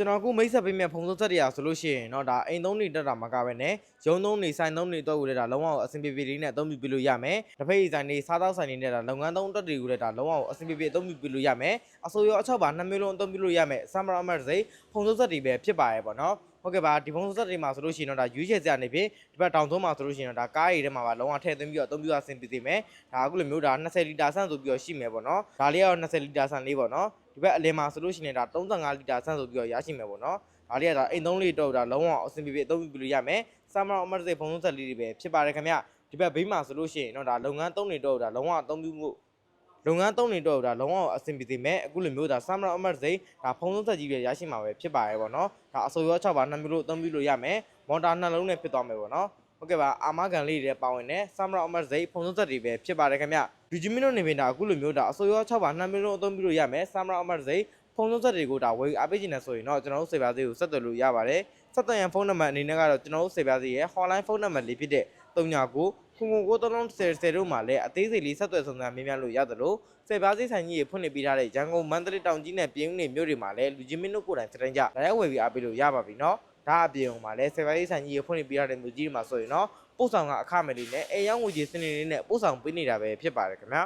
ကျွန်တော်အခုမိတ်ဆက်ပေးမယ့်ဖုန်းဆက်တွေရာဆိုလို့ရှိရင်เนาะဒါအိမ်သုံးနေတက်တာမှာကပဲနဲ့ရုံသုံးနေဆိုင်သုံးနေတော့ကိုလည်းဒါလုံးဝအဆင်ပြေပြေလေးနဲ့အသုံးပြုပြလို့ရမယ်တစ်ဖက်ဆိုင်နေစားသောက်ဆိုင်နေနဲ့ဒါလုပ်ငန်းသုံးတက်တွေကိုလည်းဒါလုံးဝအဆင်ပြေပြေအသုံးပြုပြလို့ရမယ်အစိုးရအချက်ပါ2မျိုးလုံးအသုံးပြုလို့ရမယ်ဆမ်မရာအမတ်စိဖုန်းဆက်တွေပဲဖြစ်ပါရဲ့ပေါ့เนาะဟုတ်ကဲ့ပါဒီဖုန်းဆက်တွေမှာဆိုလို့ရှိရင်တော့ဒါရွေးချယ်စရာနေဖြစ်ဒီဘက်တောင်သုံးမှာဆိုလို့ရှိရင်တော့ဒါကားရည်ထဲမှာပါလုံးဝထည့်သွင်းပြီးတော့အသုံးပြုအဆင်ပြေစေမယ်ဒါအခုလိုမျိုးဒါ20လီတာဆန့်ဆိုပြီးတော့ရှိမယ်ပေါ့နော်ဒါလေးကတော့20လီတာဆန့်လေးပေါ့နော်ဒီဘက်အလယ်မှာဆိုလို့ရှိရင်ဒါ35လီတာဆန့်ဆိုပြီးတော့ရရှိမယ်ပေါ့နော်ဒါလေးကဒါအိမ်သုံးလေးတော့ဒါလုံးဝအဆင်ပြေပြေအသုံးပြုလို့ရမယ်ဆမ်မရာအမတ်စိဖုန်းဆက်လေးတွေပဲဖြစ်ပါတယ်ခင်ဗျဒီဘက်ဘေးမှာဆိုလို့ရှိရင်တော့ဒါလုပ်ငန်းသုံးနေတော့ဒါလုံးဝအသုံးပြုမှုလုပ်ငန်းသုံးနေတော့ဒါလုံးဝအဆင်ပြေစေမယ်အခုလိုမျိုးဒါဆမ်မရာအမတ်စိဒါဖုန်းဆက်ကြီးပဲရရှိမှာပဲဖြစ်ပါရဲ့ပေါ့နော်ဒါအစိုးရ6ပါ2မျိုးလို့အသုံးပြုလို့ရမယ်မော်တာနှလုံးနဲ့ဖြစ်သွားမယ်ပေါ့နော်ဟုတ်ကဲ့ပါအာမခံလေးတွေပါဝင်တဲ့ဆမ်မရာအမတ်စိဖုန်းဆက်တွေပဲဖြစ်ပါတယ်ခင်ဗျလူကြီးမင်းတို့နေပင်ဒါအခုလိုမျိုးဒါအစိုးရ6ပါ2မျိုးလို့အသုံးပြုလို့ရမယ်ဆမ်မရာအမတ်စိဖုန်းဆက်တွေကိုဒါဝယ်အားပေးခြင်းနဲ့ဆိုရင်တော့ကျွန်တော်တို့စေပါသေးကိုဆက်သွယ်လို့ရပါတယ်ဆက်သွယ်ရန်ဖုန်းနံပါတ်အနေနဲ့ကတော့ကျွန်တော်တို့စေပါသေးရဲ့ hotline ဖုန်းနံပါတ်လေးဖြစ်တဲ့399330တို့မှာလည်းအသေးစိတ်လေးဆက်သွယ်ဆောင်ရွက်မေးမြန်းလို့ရတယ်လို့စေပါသေးဆိုင်ကြီးရေဖွင့်နေပေးထားတဲ့ရန်ကုန်မန္တလေးတောင်ကြီးနဲ့ပြည်ဦးနေမြို့တွေမှာလည်းလူကြီးမင်းတို့ကိုယ်တိုင်စတိုင်းကြဒါရောက်ဝယ်ပြီးအားပေးလို့ရပါပြီเนาะဒါအပြင်မှာလည်းစေပါသေးဆိုင်ကြီးရေဖွင့်နေပေးထားတဲ့မြို့ကြီးတွေမှာဆိုရင်တော့ပို့ဆောင်ကအခမဲ့လေးနဲ့အေးရောင်းငွေကြီးစနစ်လေးနဲ့ပို့ဆောင်ပေးနေတာပဲဖြစ်ပါတယ်ခင်ဗျာ